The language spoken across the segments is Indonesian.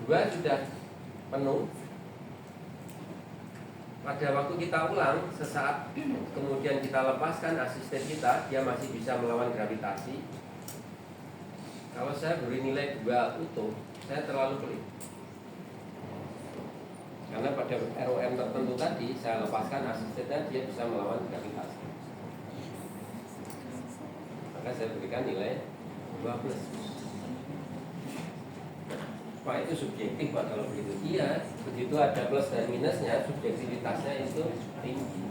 2 sudah penuh. Pada waktu kita ulang, sesaat kemudian kita lepaskan asisten kita, dia masih bisa melawan gravitasi. Kalau saya beri nilai 2 utuh, saya terlalu pelit. Karena pada ROM tertentu tadi, saya lepaskan asistennya, dia bisa melawan gravitasi. Maka saya berikan nilai 12. Wah, itu subjektif Pak kalau begitu. Iya, begitu ada plus dan minusnya, subjektivitasnya itu tinggi.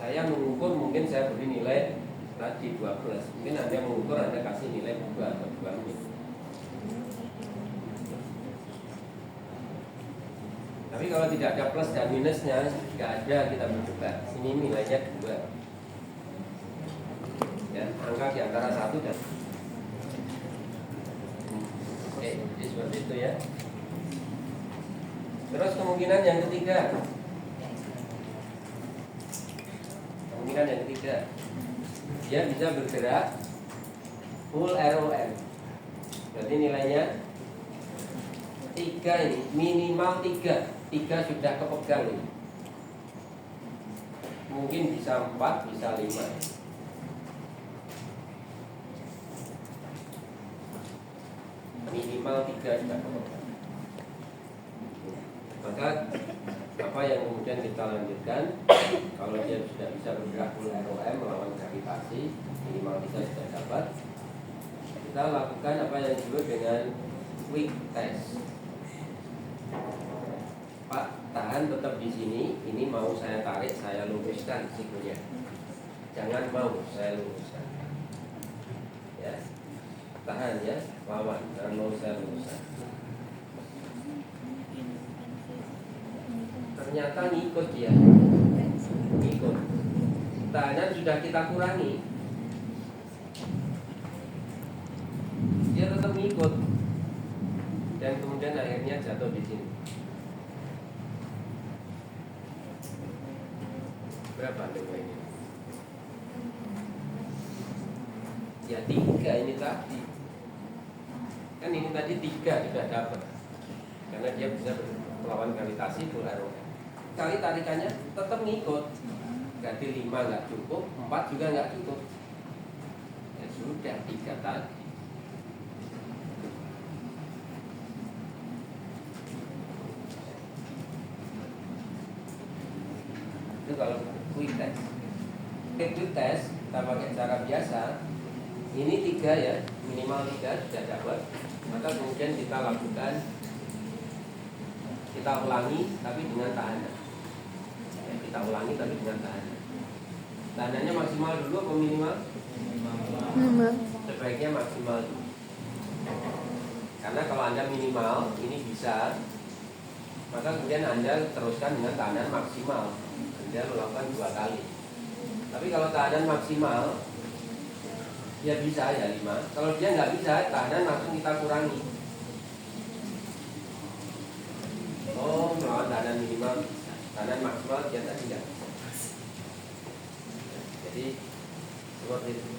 Saya mengukur, mungkin saya beri nilai tadi 12. Mungkin Anda mengukur, Anda kasih nilai 2 atau 2 min. Tapi kalau tidak ada plus dan minusnya, nggak ada kita berdebat. Ini nilainya 2. Ya, angka di antara 1 dan jadi seperti itu ya. Terus kemungkinan yang ketiga. Kemungkinan yang ketiga, dia bisa bergerak full ROM. Berarti nilainya 3 ini, minimal 3. 3 sudah kepegang ini. Mungkin bisa 4, bisa 5. Minimal 3 sudah kepegang. Maka apa yang kemudian kita lanjutkan, kalau dia sudah bisa bergerak full ROM melawan gravitasi, minimal 3 sudah dapat, kita lakukan apa yang disebut dengan quick test. Pak, tahan tetap di sini, ini mau saya tarik, saya luruskan sikunya. Jangan mau saya luruskan. Ya. Tahan ya, lawan, jangan mau saya luruskan. Ternyata ngikut dia. Ngikut. Tahanan sudah kita kurangi. Dia tetap ngikut. Dan kemudian akhirnya jatuh di sini. Berapa nilainya? Ya 3 ini tadi. Kan ini tadi 3 sudah dapat. Karena dia bisa melawan gravitasi full ROM. Kali tarikannya tetap ngikut. Ganti 5 nggak cukup, 4 juga nggak cukup. Ya sudah 3 tadi. Itu kalau quick test. Quick test kita pakai cara biasa. Ini 3 ya, minimal 3 sudah dapat. Maka kemudian kita lakukan, kita ulangi tapi dengan tahanan. Ya, kita ulangi tapi dengan tahanan. Tahanannya maksimal dulu atau minimal? Minimal. Sebaiknya maksimal dulu. Karena kalau Anda minimal, ini bisa, maka kemudian Anda teruskan dengan tahanan maksimal. Anda melakukan 2 kali. Tapi kalau tahanan maksimal, dia bisa ya 5. Kalau dia nggak bisa, tahanan langsung kita kurangi. Oh, melawan tahanan minimal, tahanan maksimal dia tadi nggak bisa. Jadi seperti itu.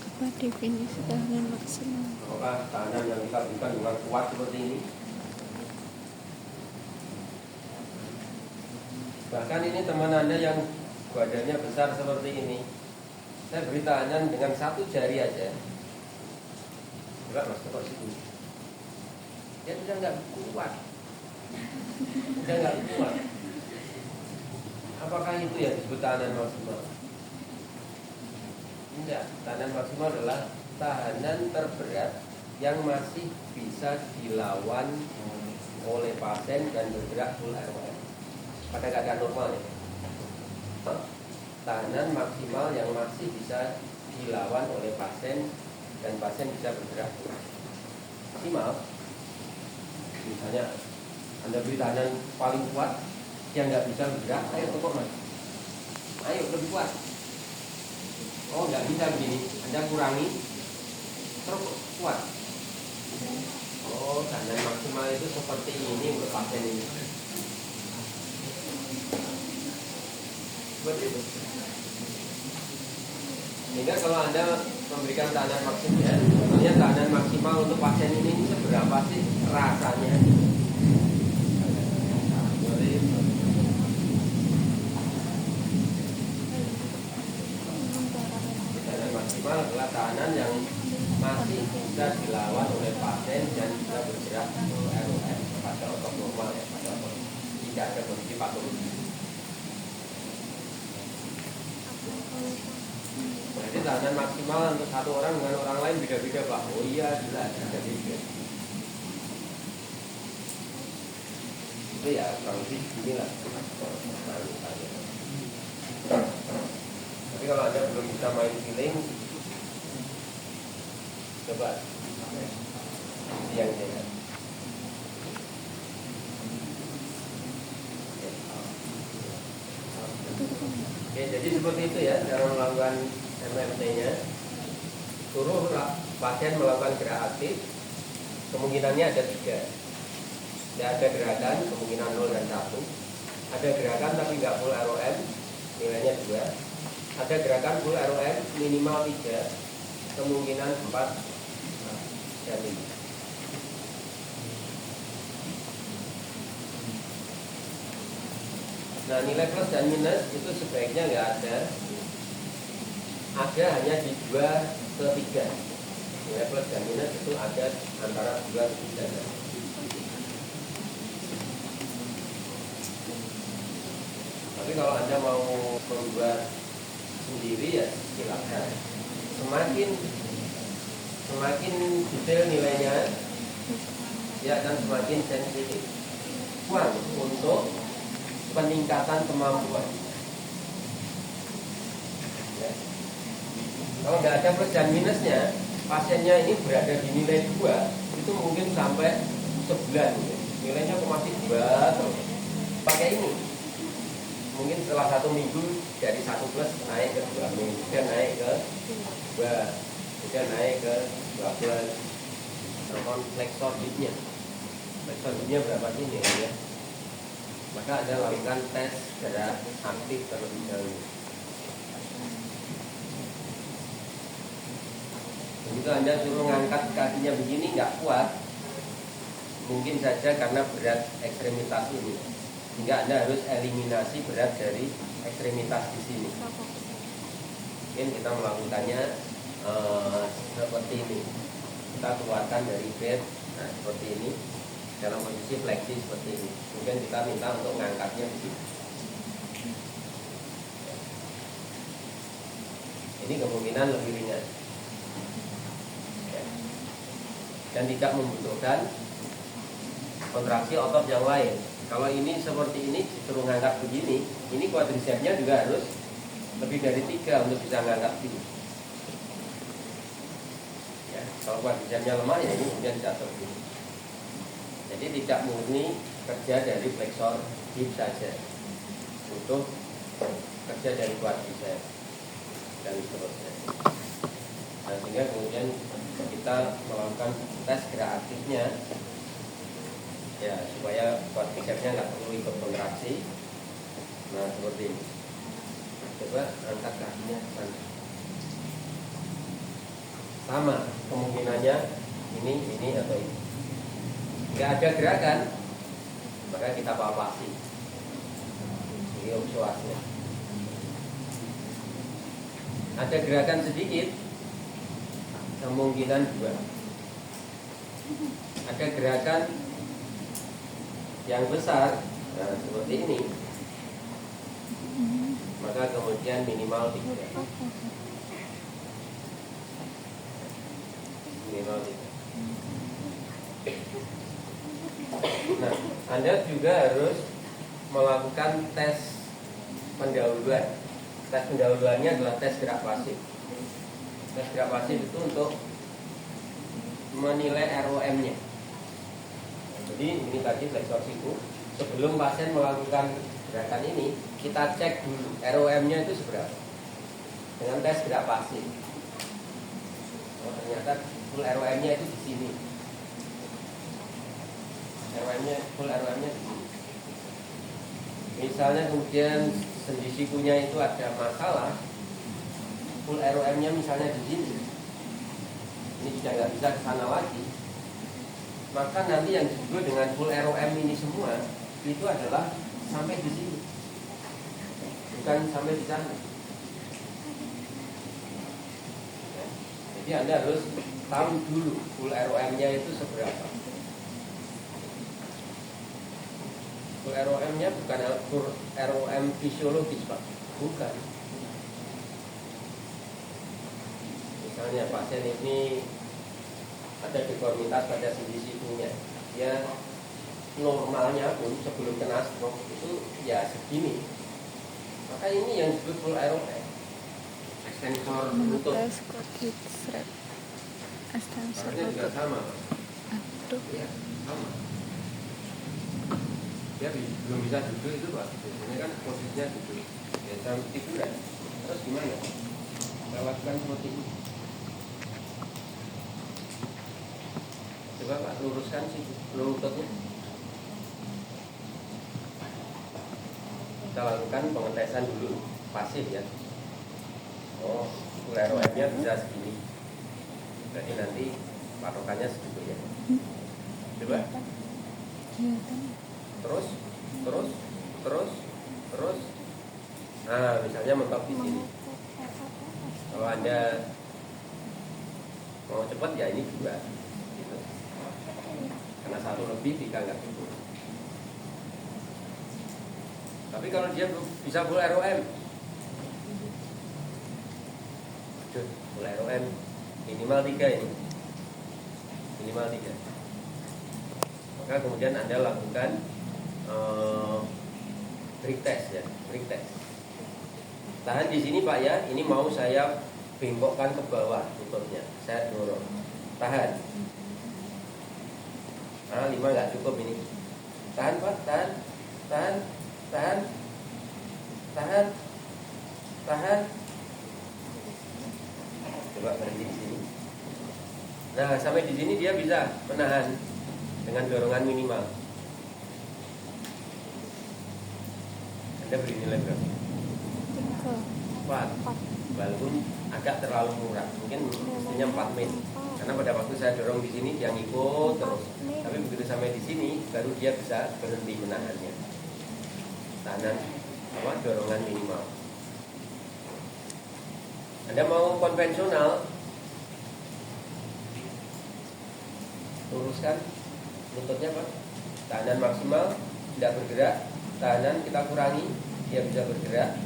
Apa definisi tahanan maksimal? Apakah tahanan yang kita berikan dengan kuat seperti ini? Bahkan ini teman Anda yang badannya besar seperti ini, saya beri tahanan dengan 1 jari aja. Coba Mas, coba situ. Dia udah nggak kuat. Udah nggak kuat. Apakah itu ya disebut tahanan maksimal? Tidak. Tahanan maksimal adalah tahanan terberat yang masih bisa dilawan oleh pasien dan bergerak full ROM pada keadaan normal ya. Tahanan maksimal yang masih bisa dilawan oleh pasien dan pasien bisa bergerak maksimal. Misalnya Anda beri tahanan paling kuat yang nggak bisa bergerak, ayo kok Mas, ayo lebih kuat. Oh nggak bisa begini, Anda kurangi terus kuat. Oh tahanan maksimal itu seperti ini untuk pasien ini. Seperti itu. Sehingga kalau Anda memberikan tahanan maksimal, contohnya tahanan maksimal untuk pasien ini seberapa? berapa sih rasanya. Tekanan maksimal adalah tekanan yang masih bisa dilawan oleh pasien dan bisa bergerak ke ROM pada otot normal ya, pada otot tidak ada kondisi patologi. Jadi tekanan maksimal untuk satu orang dengan orang lain beda-beda Pak. Oh iya, jelas beda-beda. Itu ya kurang lebih inilah. Tapi kalau Anda belum bisa main feeling, coba yang jalan. Oke, jadi seperti itu ya cara melakukan MMT-nya. Suruh pasien melakukan gerak aktif, kemungkinannya ada 3. Tidak ada gerakan, kemungkinan 0 dan 1. Ada gerakan tapi nggak full ROM, nilainya 2. Ada gerakan full ROM minimal 3, kemungkinan 4 dan 5. Nah, nilai plus dan minus itu sebaiknya nggak ada. Ada hanya di 2 ke 3. Nilai plus dan minus itu ada antara 2 ke 3. Tapi kalau Anda mau membuat sendiri ya silakan. Semakin detail nilainya ya akan semakin sensitif. Untuk peningkatan kemampuan. Ya. Kalau nggak ada plus dan minusnya, pasiennya ini berada di nilai 2, itu mungkin sampai 9. Nilainya kok masih 2 terus. Pakai ini. Mungkin setelah 1 minggu dari 1 plus naik ke 2, kemudian naik ke 2, kemudian naik ke 12. Telepon flexor hipnya. Flexor hipnya berapa sih nilainya? Maka Anda lakukan tes gerak aktif terlebih dahulu. Begitu Anda suruh ngangkat kakinya begini nggak kuat, mungkin saja karena berat ekstremitas ini. Sehingga Anda harus eliminasi berat dari ekstremitas di sini. Mungkin kita melakukannya seperti ini. Kita keluarkan dari bed, nah seperti ini. Dalam posisi fleksi seperti ini. Kemudian kita minta untuk mengangkatnya di sini. Ini kemungkinan lebih ringan. Ya. Dan tidak membutuhkan kontraksi otot yang lain. Kalau ini seperti ini disuruh ngangkat begini, ini quadricepsnya juga harus lebih dari 3 untuk bisa ngangkat ini. Ya, kalau quadricepsnya lemah ya ini kemudian jatuh begini. Jadi tidak murni kerja dari flexor hip saja, butuh kerja dari quadriceps dan seterusnya. Nah, sehingga kemudian kita melakukan tes gerak aktifnya, ya supaya quadricepsnya nggak perlu ikut kontraksi. Nah seperti ini. Coba angkat kakinya sana. Sama kemungkinannya ini atau ini. Nggak ada gerakan, maka kita palpasi. Ini psoasnya. Ada gerakan sedikit, kemungkinan 2. Ada gerakan yang besar, nah seperti ini, maka kemudian minimal 3. Minimal 3. Nah, Anda juga harus melakukan tes pendahuluan. Tes pendahuluannya adalah tes gerak pasif. Tes gerak pasif itu untuk menilai ROM-nya. Jadi ini tadi flexor siku. Sebelum pasien melakukan gerakan ini, kita cek dulu ROM-nya itu seberapa dengan tes gerak pasif. Oh, ternyata full ROM-nya itu di sini. Full ROM-nya di sini. Misalnya kemudian sendi sikunya itu ada masalah, full ROM-nya misalnya di sini. Ini sudah nggak bisa ke sana lagi. maka nanti yang disebut dengan full ROM ini semua itu adalah sampai di sini, bukan sampai di sana. Jadi Anda harus tahu dulu full ROM-nya itu seberapa. Full ROM-nya bukan full ROM fisiologis, Pak, bukan. Misalnya pasien ini ada deformitas pada sendi sikunya, dia normalnya pun sebelum kena stroke itu ya segini, maka ini yang disebut full ROM. Ekstensor lutut harusnya juga sama, Pak. Aduh. Ya, sama. Dia belum bisa duduk itu, Pak. Biasanya kan posisinya duduk, ya sampai tiduran. Terus gimana? Kita lakukan seperti ini. Coba Pak luruskan sih lututnya. Kita lakukan pengetesan dulu pasif ya. Oh, ROM-nya bisa segini. Berarti nanti patokannya segitu ya. Coba. Terus. Nah, misalnya mentok di sini. Kalau Anda mau cepat ya ini 2. Gitu. Karena 1 lebih 3 nggak cukup. Tapi kalau dia bisa full ROM, full ROM minimal 3 ini, minimal 3. Maka kemudian Anda lakukan break test ya, break test. Tahan di sini Pak ya, ini mau saya bengkokkan ke bawah lututnya, saya dorong. Tahan. Nah, 5 nggak cukup ini. Tahan Pak, tahan. Coba berhenti di sini. Nah, sampai di sini dia bisa menahan dengan dorongan minimal. Anda beri nilai berapa? 4. Walaupun agak terlalu murah, mungkin mestinya 4 min. Karena pada waktu saya dorong di sini dia ngikut terus. Tapi begitu sampai di sini baru dia bisa berhenti menahannya. Tahanan dorongan minimal. Anda mau konvensional, luruskan lututnya Pak. Tahanan maksimal, tidak bergerak. Tahanan kita kurangi, dia bisa bergerak.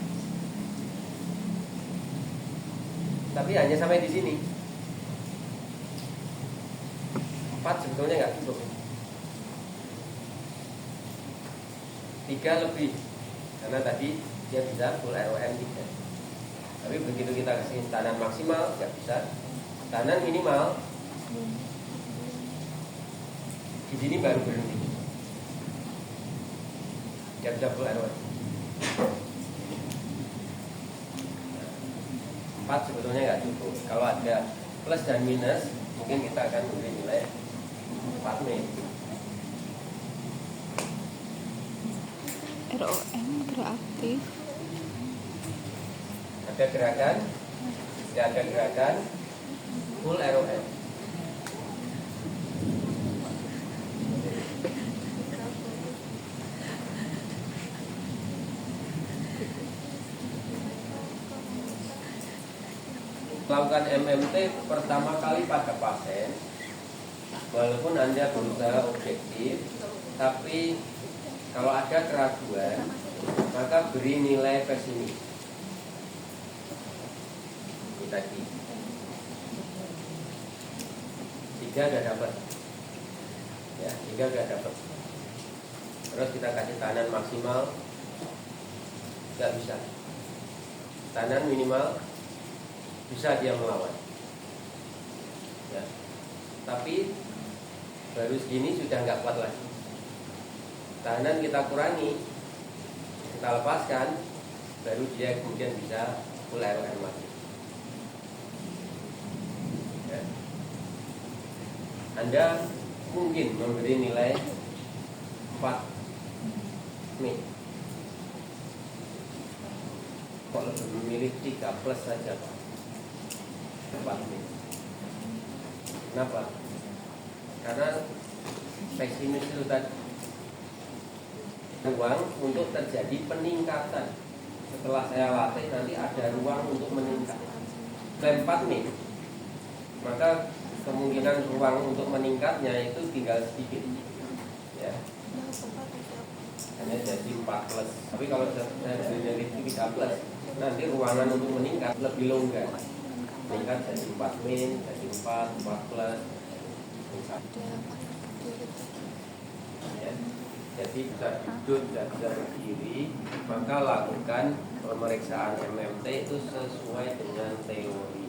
Tapi hanya sampai di sini. 4 sebetulnya nggak cukup. 3 lebih, karena tadi dia bisa full ROM 3. Tapi begitu kita kasih tahanan maksimal, nggak bisa. Tahanan minimal, di sini baru berhenti. Nggak bisa full ROM. 4 sebetulnya nggak cukup. Kalau ada plus dan minus, mungkin kita akan beri nilai 4 min. ROM reaktif. Ada gerakan, tidak ada gerakan, full ROM. Lakukan MMT pertama kali pada pasien, walaupun Anda berusaha objektif, tapi kalau ada keraguan, maka beri nilai pesimis. Ini tadi 3 udah dapat, ya 3 udah dapat. Terus kita kasih tahanan maksimal, nggak bisa. Tahanan minimal bisa dia melawan, ya. Tapi baru segini sudah nggak kuat lagi. Tahanan kita kurangi, kita lepaskan, baru dia kemudian bisa full ROM lagi. Ya. Anda mungkin memberi nilai 4 min. Kok lebih memilih 3 plus saja Pak? 4 min. Kenapa? Karena pesimis itu tadi, ruang untuk terjadi peningkatan. Setelah saya latih nanti ada ruang untuk meningkat. Keempat nih, maka kemungkinan ruang untuk meningkatnya itu tinggal sedikit, ya. Hanya jadi 4 plus. Tapi kalau saya jadi 3 plus, nanti ruangan untuk meningkat lebih longgar. Meningkat jadi 4 min, jadi 4 plus. Ya. Jadi bisa duduk, bisa berdiri, maka lakukan pemeriksaan MMT itu sesuai dengan teori.